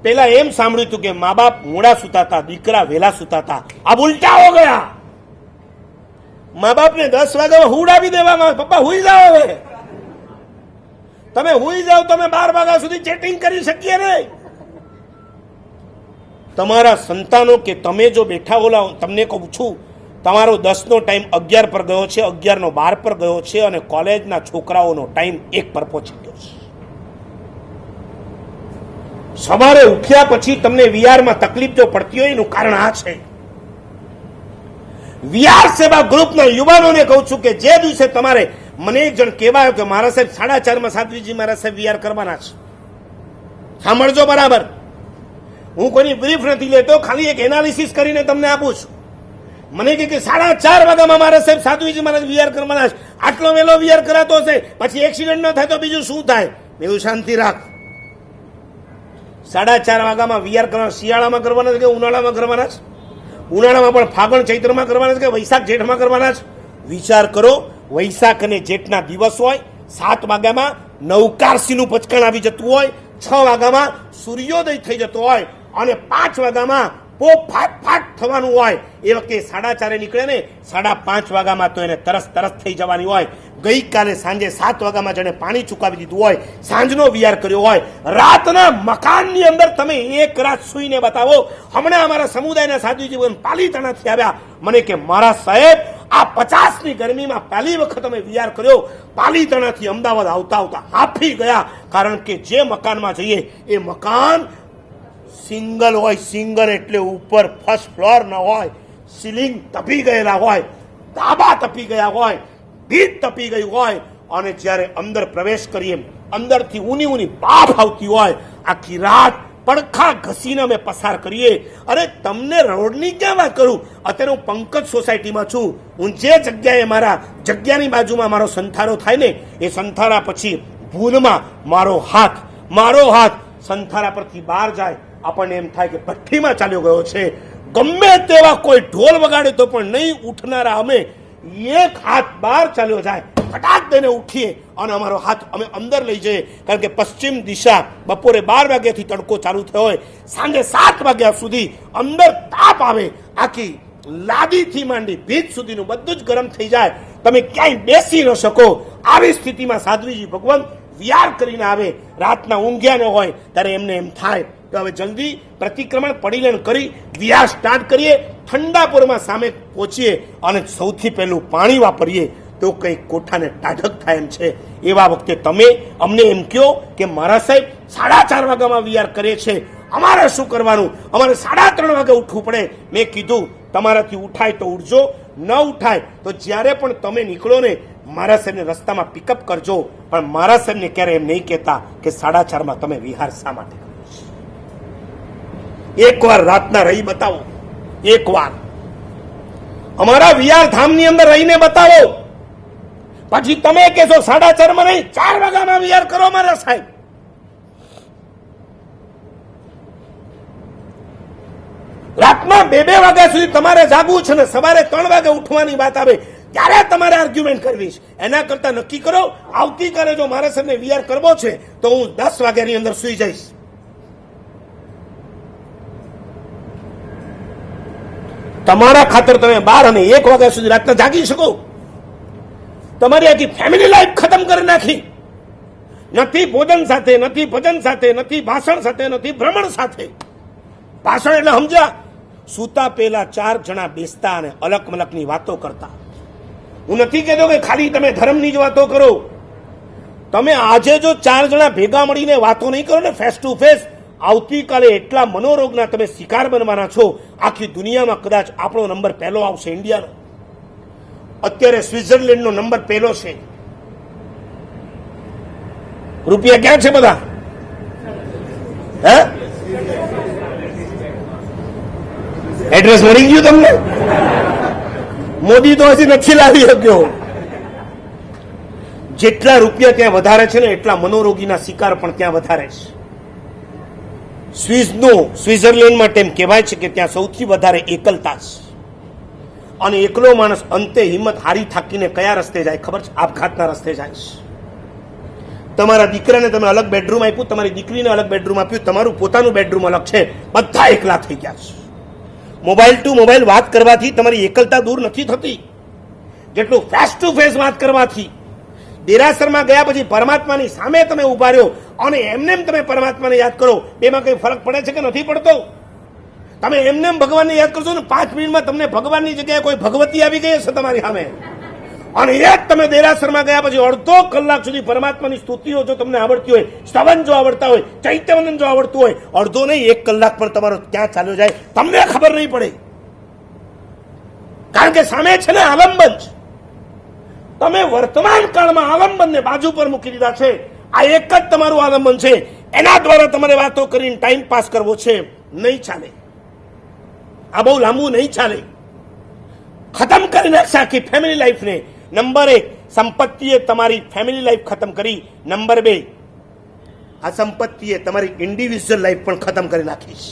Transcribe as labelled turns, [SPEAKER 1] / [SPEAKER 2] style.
[SPEAKER 1] પેલા એમ સાંભળ્યું હતું કે મા બાપ મોડા સુતા હતા, દીકરા વહેલા સુતા હતા. अब उल्टा हो गया. મા બાપને 10 વાગ્યામાં હુડાવી દેવામાં, પપ્પા હુઈ જાઓ, હવે તમે હુઈ જાઓ, તમે 12 વાગ્યા સુધી ચેટિંગ કરી શકીએ નહીં. તમારા સંતાનો કે તમે જો બેઠા ઓલા, તમને કહું છું, તમારો 10 નો ટાઈમ 11 પર ગયો છે, 11 નો 12 પર ગયો છે, અને કોલેજના છોકરાઓનો ટાઈમ 1 પર પહોંચી ગયો છે. સવારે ઉઠ્યા પછી તમને વીઆરમાં તકલીફ જો પડતી હોય એનું કારણ આ છે. વીઆર સેવા ગ્રુપના યુવાનોને કહું છું કે જે દિવસે તમારે, મને એક જણ કહેવાયો કે મારા સાહેબ 4:30 સાધ્વીજી મારા સાહેબ વીઆર કરવાના છે. સાંભળજો બરાબર, હું કોઈની બ્રીફ નથી લેતો, ખાલી એક એનાલિસિસ કરીને તમને આપું છું. મને કે 4:30 વાગ્યામાં મારા સાહેબ સાધ્વીજી મારા વીઆર કરવાના છે. આટલો વહેલો વીઆર કરાતો હશે, પછી એક્સિડન્ટ ન થાય તો બીજું શું થાય? એવું શાંતિ રાખ. 4:30 વાગ્યામાં વીઆર કરવાના, શિયાળામાં કરવાના છે કે ઉનાળામાં કરવાના છે? ઉનાળામાં પણ ફાગણ ચૈત્રમાં કરવાના છે કે વૈશાખ જેઠમાં કરવાના છે? વિચાર કરો. વૈશાખ અને જેઠના દિવસ હોય, 7 વાગ્યામાં નવકારસીનું પચકણ આવી જતું હોય, 6 વાગ્યામાં સૂર્યોદય થઈ જતો હોય, અને 5 વાગ્યામાં પોપ ફાટ થવાનું હોય. એ વખતે 4:30 નીકળે ને, 5:30 વાગ્યામાં તો એને તરસ થઈ જવાની હોય. ગઈકાલે સાંજે 7 વાગ્યામાં જેને પાણી ચૂકાવી દીધું હોય, સાંજનો વીઆર કર્યો હોય, રાતના મકાનની અંદર તમે 1 રાત સૂઈને બતાવો. હમણાં અમારા સમુદાયના સાધુજી પાલીતાણાથી આવ્યા, મને કે મારા સાહેબ આ 50ની ગરમીમાં પહેલી વખત અમે વીઆર કર્યો. પાલીતાણાથી અમદાવાદ આવતા હાફી ગયા, કારણ કે જે મકાનમાં જઈએ એ મકાન સિંગલ હોય. સિંગલ એટલે ઉપર ફર્સ્ટ ફ્લોર ન હોય, સીલિંગ તપી ગયેલા હોય, ધાબા તપી ગયા હોય, ભીત તપી ગઈ હોય, અને જ્યારે અંદર પ્રવેશ કરીએ અંદરથી ઊની બાફ આવતી હોય. આખી રાત પડખા ઘસીને અમે પસાર કરીએ. અરે તમને રોડની ક્યાં વાત કરું, અત્યારે હું પંકજ સોસાયટીમાં છું. હું જે જગ્યાએ મારા જગ્યાની બાજુમાં મારો સંથારો થાય ને, એ સંથારા પછી ભૂલમાં મારો હાથ સંથારા પરથી બહાર જાય, આપણને એમ થાય કે ભઠ્ઠીમાં ચાલ્યો ગયો છે. ગમે તેવા કોઈ ઢોલ વગાડે તો પણ નહીં ઉઠનારા અમે, એક હાથ બહાર ચાલ્યો જાય, ફટાક દઈને ઉઠીએ અને અમારો હાથ અમે અંદર લઈ જઈએ. કારણ કે પશ્ચિમ દિશા બપોરે 12 વાગ્યાથી તડકો ચાલુ થયો હોય, સાંજે 7 વાગ્યા સુધી અંદર તાપ આવે. આખી લાદીથી માંડી ભીત સુધીનું બધું જ ગરમ થઈ જાય, તમે ક્યાંય બેસી ન શકો. આવી સ્થિતિમાં સાધ્વીજી ભગવાન વીઆર કરીને આવે. રાતના ઊંઘ્યા ન હોય ત્યારે એમને એમ થાય કે હવે જલ્દી પ્રતિક્રમણ પડીલેણ કરી વીઆર સ્ટાર્ટ કરીએ, ઠંડાપુરમાં સામે પહોંચીએ અને સૌથી પહેલું પાણી વાપરીએ તો કંઈક કોઠાને ટાઢક થાય એમ છે. એવા વખતે તમે અમને એમ કહો કે મારા સાહેબ 4:30 વાગ્યામાં વીઆર કરે છે, અમારે શું કરવાનું? અમારે 3:30 વાગે ઉઠવું પડે. મેં કીધું તમારાથી ઉઠાય તો ઉઠજો, ન ઉઠાય તો જ્યારે પણ તમે નીકળો ને, મારા સાહેબને રસ્તામાં પિકઅપ કરજો. પણ મારા સાહેબને ક્યારે એમ નહીં કહેતા કે 4:30 તમે વિહાર શા માટે કરો? એકવાર રાતના રહી બતાવો, એકવાર અમારા વિહાર ધામની અંદર રહીને બતાવો. પછી તમે કહેશો 4:30 નહીં, 4 વાગ્યામાં વિહાર કરો મારા સાહેબ. રાતમાં 2 વાગ્યા સુધી તમારે જાગવું છે ને સવારે 3 વાગે ઉઠવાની વાત આવે ત્યારે તમારે આર્ગ્યુમેન્ટ કરવી છે. એના કરતા નક્કી કરો, આવતીકાલે જો મારા સાહેબને વીઆર કરવો છે તો હું 10 વાગ્યાની અંદર સુઈ જઈશ. તમારા ખાતર તમે 12 અને 1 વાગ્યા સુધી રાતના જાગી શકો. તમારી આખી ફેમિલી લાઈફ ખતમ કરી નાખી. નથી ભોજન સાથે, નથી ભજન સાથે, નથી ભાષણ સાથે, નથી ભ્રમણ સાથે. ભાષણ એટલે સમજ્યા, સૂતા પહેલા 4 જણા બેસતા અને અલક મલકની વાતો કરતા. હું નથી કહેતો કે ખાલી તમે ધર્મની જ વાતો કરો. તમે આજે જો 4 જણા ભેગા મળીને વાતો નહીં કરો ને ફેસ ટુ ફેસ, આવતીકાલે એટલા મનોરોગના તમે શિકાર બનવાના છો. આખી દુનિયામાં કદાચ આપણો નંબર પહેલો આવશે, ઇન્ડિયાનો. અત્યારે સ્વિટ્ઝરલેન્ડનો નંબર પહેલો છે. રૂપિયા ક્યાં છે બધા? હે, એડ્રેસ મળી ગયું તમને? મોદી તો હજી નથી લાવી શક્યો. જેટલા રૂપિયા ત્યાં વધારે છે ને એટલા મનોરોગીના શિકાર પણ ત્યાં વધારે છે. સ્વિટ્ઝરલેન્ડ માટે એમ કહેવાય છે કે ત્યાં સૌથી વધારે એકલતા છે. અને એકલો માણસ અંતે હિંમત હારી થાકીને કયા રસ્તે જાય ખબર છે? આપઘાતના રસ્તે જાય છે. તમારા દીકરાને તમે અલગ બેડરૂમ આપ્યું, તમારી દીકરીને અલગ બેડરૂમ આપ્યું, તમારું પોતાનું બેડરૂમ અલગ છે, બધા એકલા થઈ ગયા છે. મોબાઈલ ટુ મોબાઈલ વાત કરવાથી તમારી એકલતા દૂર નથી થતી, જેટલું ફેસ ટુ ફેસ વાત કરવાથી. દેરાસરમાં ગયા પછી પરમાત્માની સામે તમે ઉભા રહ્યો અને એમને તમે પરમાત્માને યાદ કરો, એમાં કઈ ફરક પડે છે કે નથી પડતો? તમે એમને ભગવાનને યાદ કરશો ને 5 મિનિટમાં તમને ભગવાનની જગ્યાએ કોઈ ભગવતી આવી ગઈ હશે તમારી સામે. અને એ જ તમે દેરાસરમાં ગયા પછી અડધો કલાક સુધી પરમાત્માની સ્તુતિઓ જો તમને આવડતી હોય, સ્તવન જો આવડતા હોય, ચૈત્યવંદન જો આવડતું હોય, અડધો નહીં 1 કલાક પણ તમારો ક્યાં ચાલ્યો જાય તમને ખબર નહીં પડે. કારણ કે સામે છે ને આલંબન છે. તમે વર્તમાન કાળમાં આલંબનને બાજુ પર મૂકી દીધા છે. આ એક જ તમારું આલંબન છે, એના દ્વારા તમારે વાતો કરીને ટાઈમ પાસ કરવો છે. નહીં ચાલે, આ બહુ લાંબુ નહીં ચાલે. ખતમ કરી નાખશે આખી ફેમિલી લાઈફને. નંબર 1, સંપત્તિએ તમારી ફેમિલી લાઈફ ખતમ કરી. નંબર 2, આ સંપત્તિએ તમારી ઇન્ડિવિજ્યુઅલ લાઈફ પણ ખતમ કરી નાખીશ.